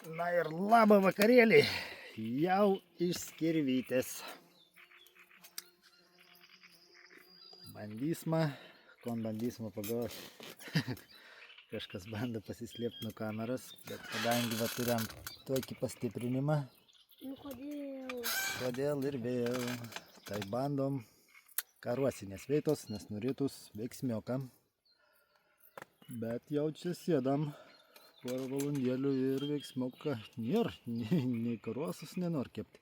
Na ir labą vakarėlį, jau iš skirvytės. Bandysime pagauti. Kažkas bando pasislėpti nuo kameras, bet kadangi turėjom tokį pastiprinimą. Kodėl ir vėl. Tai bandom karuosinės vietos, nes norėtus veiksmiokam. Bet jau čia sėdam. Porą valandėlių ir veiksmioka nėra, nei karuosus nenori kepti.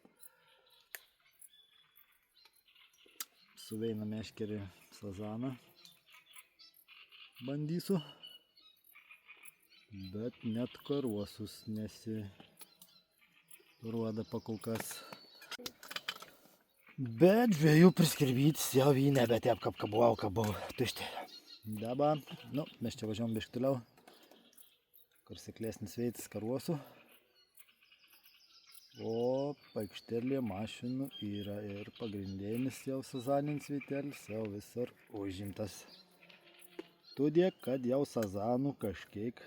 Suveina meškerį sazaną. Bandysiu. Bet net karuosus nesiruoda pakolkas. Bet žvejų priskirbytis jau jį nebetėp, kabau tušti. Dabar, mes čia važiuom biškį toliau. Kur seklesnis veitis karuosų. O paikštelė mašinų yra ir pagrindinis jau sazaninis vitelis jau visur užimtas. Todėl, kad jau sazanų kažkiek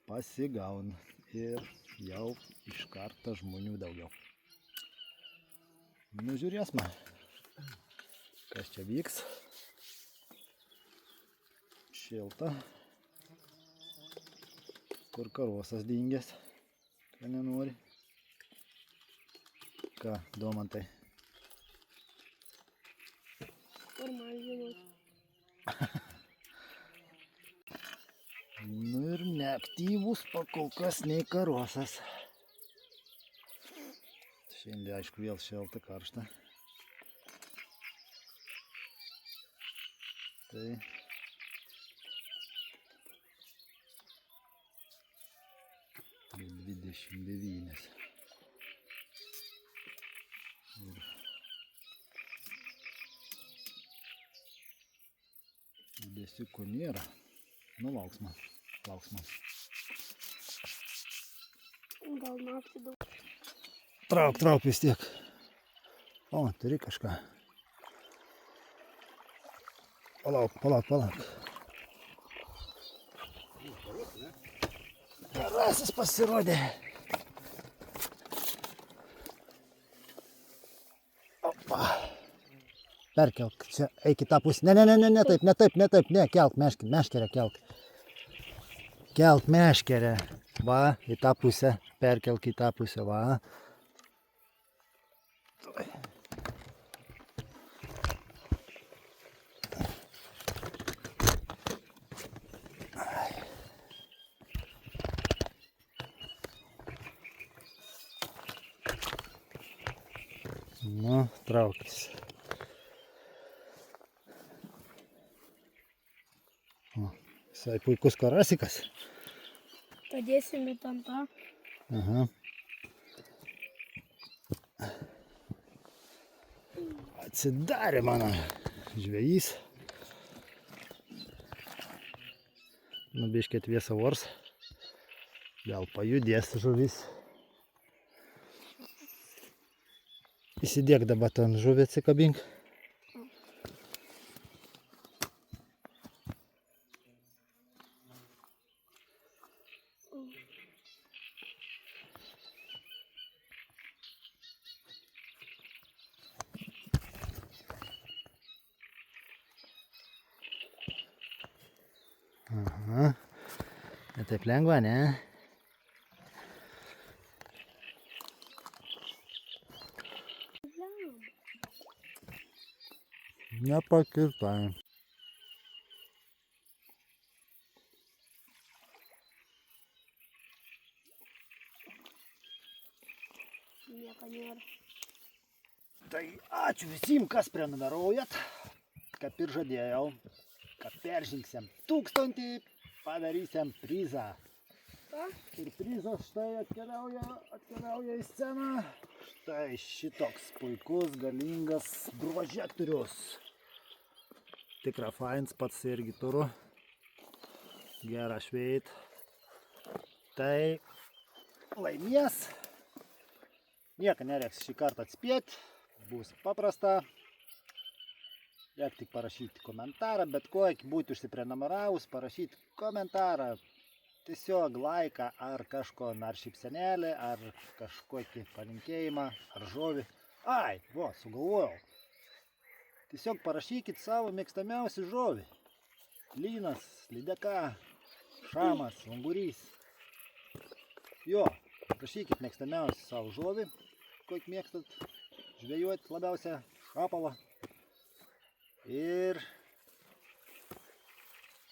pasigauna ir jau iš karto žmonių daugiau. Žiūrėsime, kas čia vyks. Šilta. Kur karuosas dingęs, ką nenori. Ką, Domantai? Kur man žinot? Ir neaktyvus pakolkas nei karuosas. Šiandien, aišku, vėl šilta, karšta. Tai 29. Ir judesiuko nėra. Lauksime. Gal naktį daug. Trauk vis tiek. O, turi kažką. Palauk. Karasis pasirodė. Opa. Perkelk čia, eik į tą pusę. Ne, taip, kelk meškerę, kelk. Kelk meškerę. Va, į tą pusę, perkelk į tą pusę, va. Trauktis. Visai puikus karasikas. Padėsime ant tą. Aha. Atsidarė mano žvejys. Biškį atvėsa vors. Gal pajudės žuvis. Įsidėk dabar ten žuvį atsikabink. Aha. Ne taip lengva, ne? Nepakirtai. Nieko nėra. Tai ačiū visiems, kas prenumeruojat. Kaip ir žadėjau, kad peržengsim 1000, padarysim prizą. Ir prizas štai atkeliauja į sceną. Štai šitoks puikus, galingas prožektorius. Tikra fains, pats irgi turiu. Gerą šveit. Tai laimės. Nieko nereiks šį kartą atspėti. Bus paprasta. Reik tik parašyti komentarą, bet kokį būti užsiprenumeravus, parašyti komentarą. tiesiog laiką ar kažko, ar šypsenėlę, ar kažkokį palinkėjimą, ar žodį. Ai, sugalvojau. Tiesiog parašykit savo mėgstamiausią žodį. Lynas, lydeka, šamas, ungurys. Jo, parašykit mėgstamiausią savo žodį, kokį mėgstat žvejoti labiausia, šapalą. Ir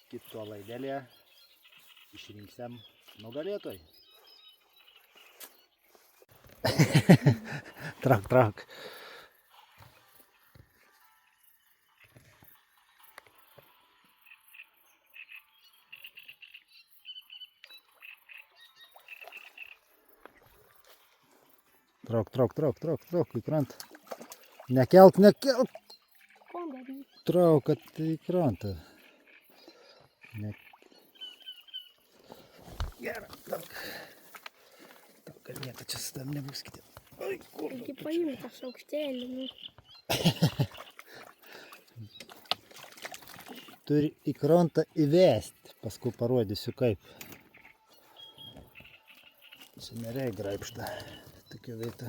kito laidelėje išrinksim nugalėtojai. Trauk. Trauk į krantą. Nekelk. Ko daryti? Trauk į krantą. Gerai, daug, kad nieko čia su tam nebus kiti. Taigi paimti tą šaukštelį. Nu. Turi į krantą įvesti, paskui parodysiu kaip. Čia nereikia graibštą, tokia vieta.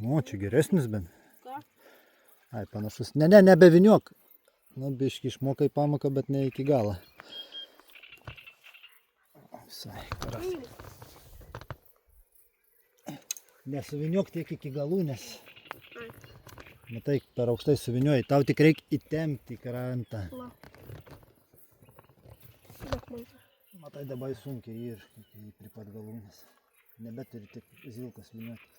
Nu, čia geresnis bent. Ką? Ai, panašus. Nebeviniok. Nu, biški išmokai pamoką, bet ne iki galą. Visai, karas. Nesuviniok tiek iki galų, nes matai, per aukštai suvinioji. Tau tik reikia įtempti krantą. La. Duok man tą. Matai, dabar sunkiai ir prie pat galų, nes nebeturi tik zilkas vinioti.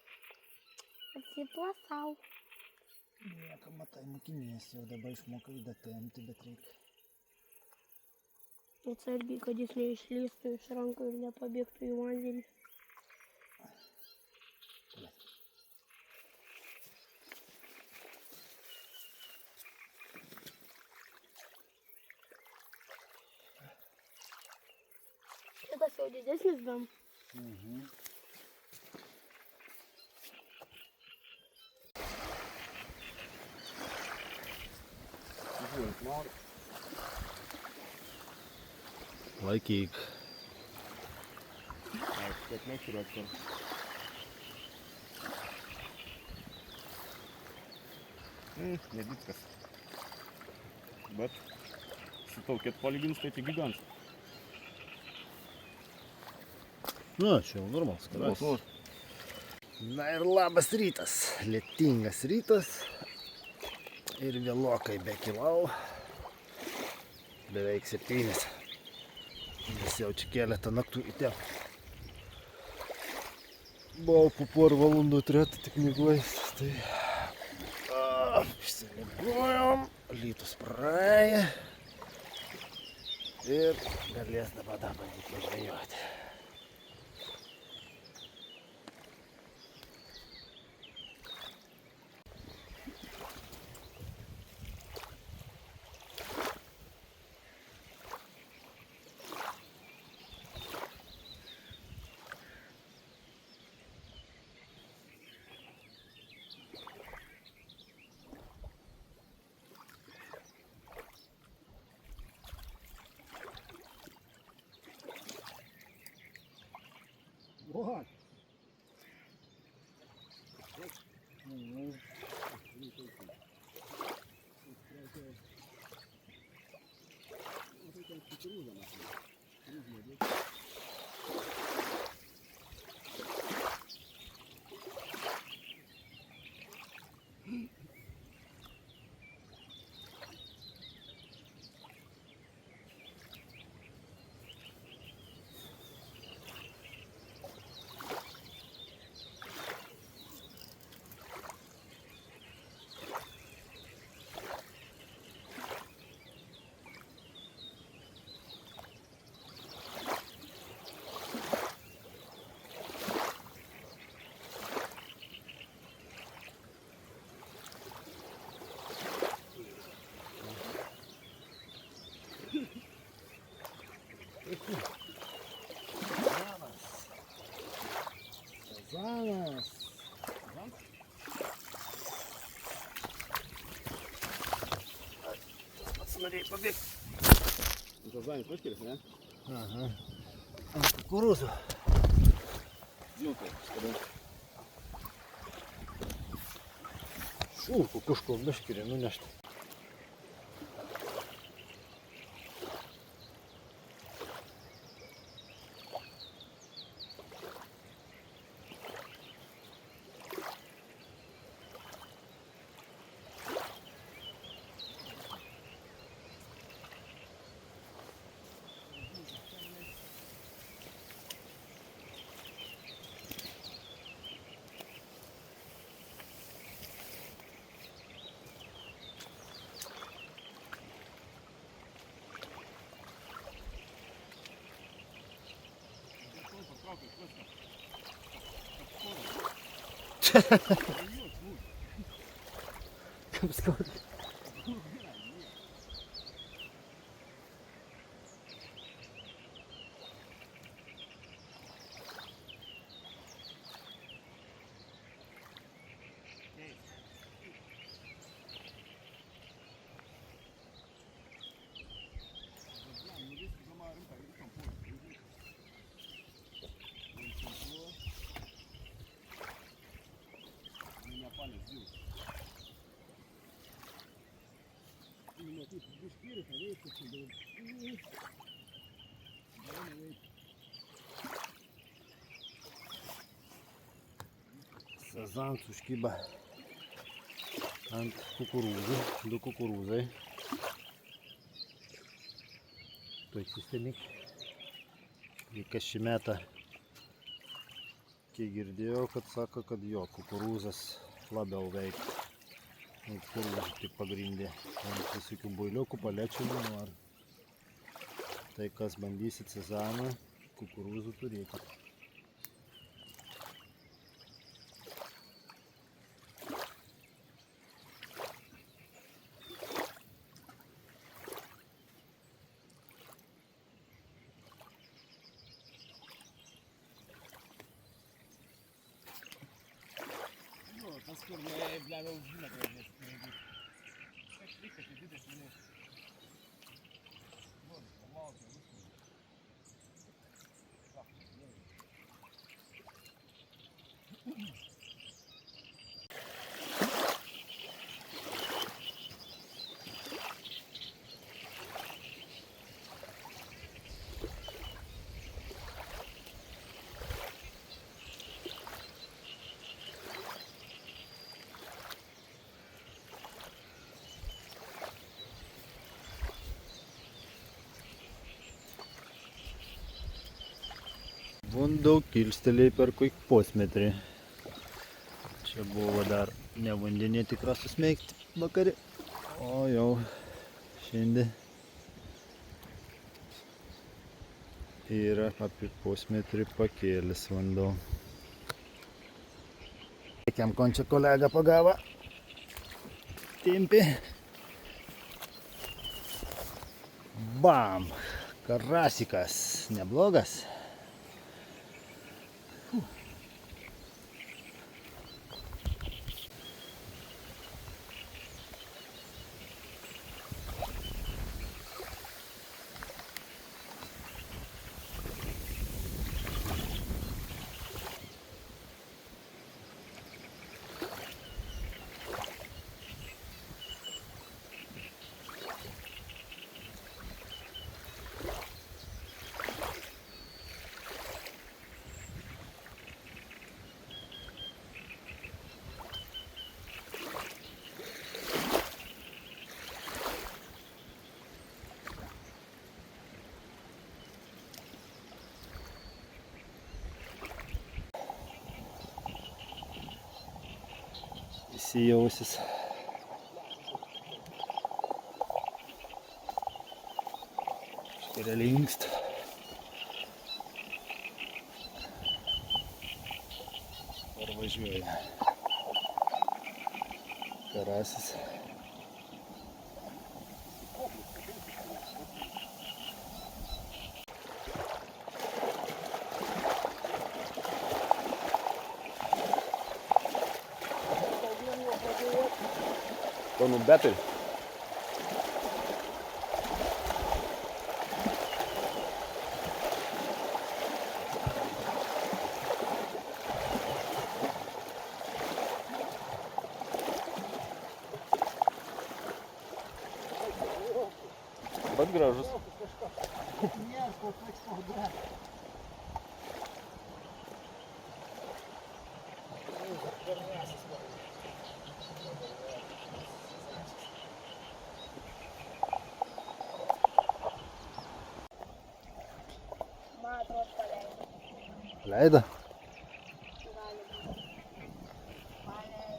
Atsiplasau. Nieko, matai, mokinės jau dabar išmokai datempti, bet reikia. Atsargiai, kad jis neišlystų iš rankų ir nepabėgtų į vandenį. Šitas jau didesnis bam. Laikyk. Kiek neturiu atsvar. Nedidkas. Bet sutaukėt palyginus, tai tik gigants. Nu, čia jau normalus karas. Na ir labas rytas. Lietingas rytas. Ir vėlokai bekilau. Beveik 7. Nes jau čia keletą naktų įteko. Buvau po porą valandų turėtų tik migojęs. Tai išsimigojom. Lytus praėjo. Ir galės dabar bandyti pažvejoti. Вот. norėjai pabėgti. Sazanis paskirias, ne? Aha. Ant kukurūzų. Žinau, kada. Šūku kažko biškirį nunešti. Kaip skauda. Sazans užkyba ant kukurūzų, 2 kukurūzai. Tokie seni. Kas šį metą, kiek girdėjau, kad sako, kad jo kukurūzas labiau veikia. Kukurūzų tik pagrindė. Ant visokių builiukų, palečių ar tai, kas bandysit sezaną, kukurūzų turėkit. Tas kur blevė užgina gražės. Kas reikia, tai didesnė. Nori, palaukia viską. Vanduo kilstelėjo per kokį pusmetrį. Čia buvo dar ne vandenė tikra susmeigti vakarį, o jau šiandien yra apie pusmetrį pakėlis vanduo. Kiam končia kolega pagavo. Timpi. Bam! Karasikas. Neblogas. Įsijausis. Štai linkst. Ar važiuoja. Karasis. To nu betui. Bet gražus. Nėra, ko toks spauda. Man atrodo, paleido. Leido? Gali būti. Paleido.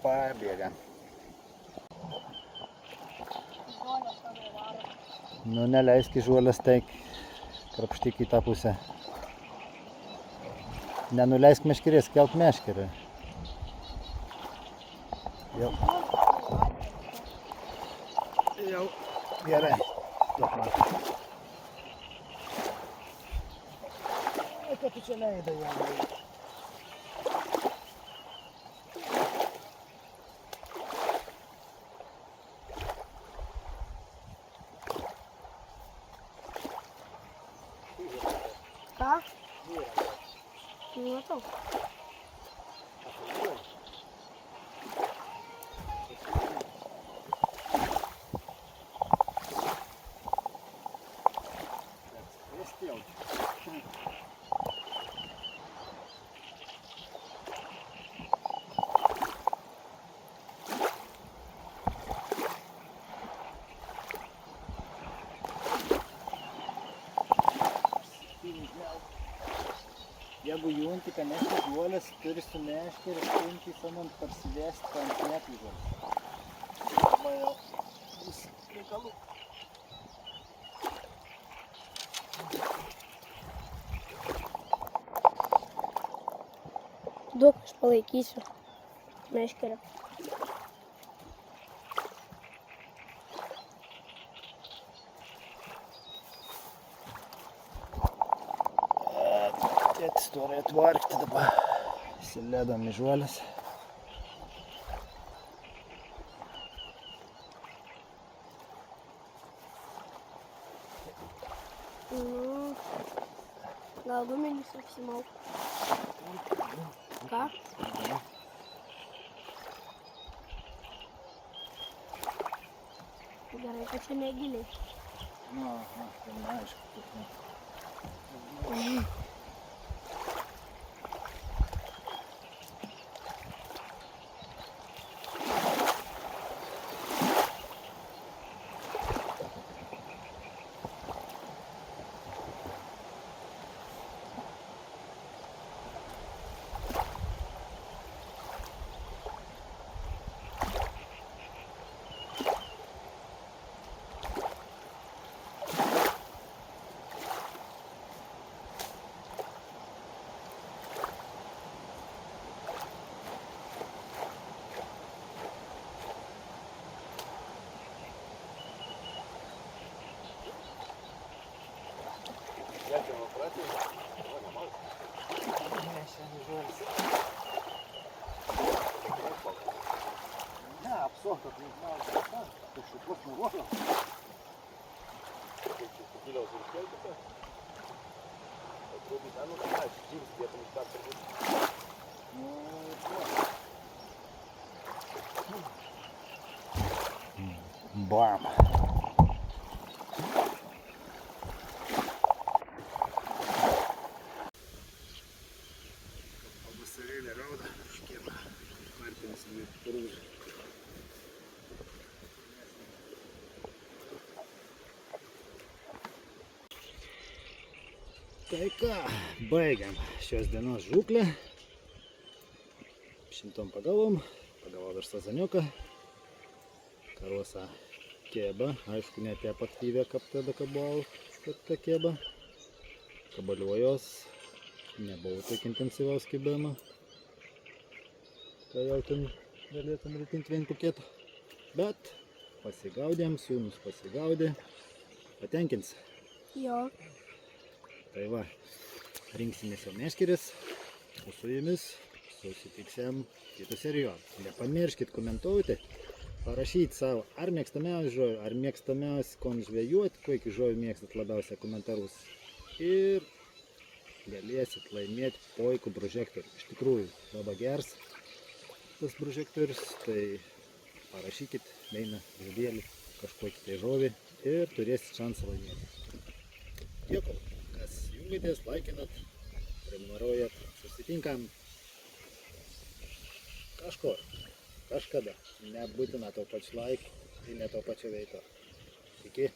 Pabėga. Žolės tavo varo. Nu, neleisk žuolės teik krapštyk į tą pusę. Nenuleisk meškerės, kelk meškerę. Jau. Jau. Gerai. Duok man. Ką tu čia leidai jam? Ką? Nematau. Jeigu junti, kad nešti žuolės, turi su meškerį ir sunkiai sanant parsivesti ant neklyžos. Man jau bus reikalų. Duok, aš palaikysiu. Meškerę. Tėtis turi atvarkti dabar. Įsiledam į žuolės. Nu, gal guminis apsimauk. Ką? Gerai, kad čia negiliai. Nu, tai neaišku. Ne, apsuoto, tai žinau, tai šutvos nurodo. Kaip čia sukiliaus ir kelkite? Atrodo, ten nusileis, žiūrės vietomis dar turbūt. Bam. Pavasarėlė rauda, škiema, martinis rūžė. Tai ką, baigiam šios dienos žūklę. Šimtom pagavom dar sazaniuką. Karosa kėba, aišku, ne tiek aktyvė, kaip tada kabau, kad ta kėba. Kabaliuojos, nebuvo tiek intensyvaus kėbėjimo. Ką jau ten galėtum rytinti vien pukėtą. Bet pasigaudėm, sūnus pasigaudė. Patenkins. Jo. Tai va, rinksimės jau meškeris, o su jumis susitiksim kitų serijų. Nepamirškit komentuoti, parašyti savo, ar mėgstamiausias žuvį, ar mėgstamiausias kon žvejoti, kokį žuvį mėgstat labiausiai komentarus. Ir galėsit laimėti puikų prožektorių. Iš tikrųjų, labai geras tas prožektorius, tai parašykit vieną žodėlį, kažkokį tai žodį ir turėsit šansą laimėti. Dėkui, kas jungitės, laikinat, prenumeruojat, susitinkam kažkur, kažkada, nebūtina to pačiu laiku ir ne to pačio veiko. Iki.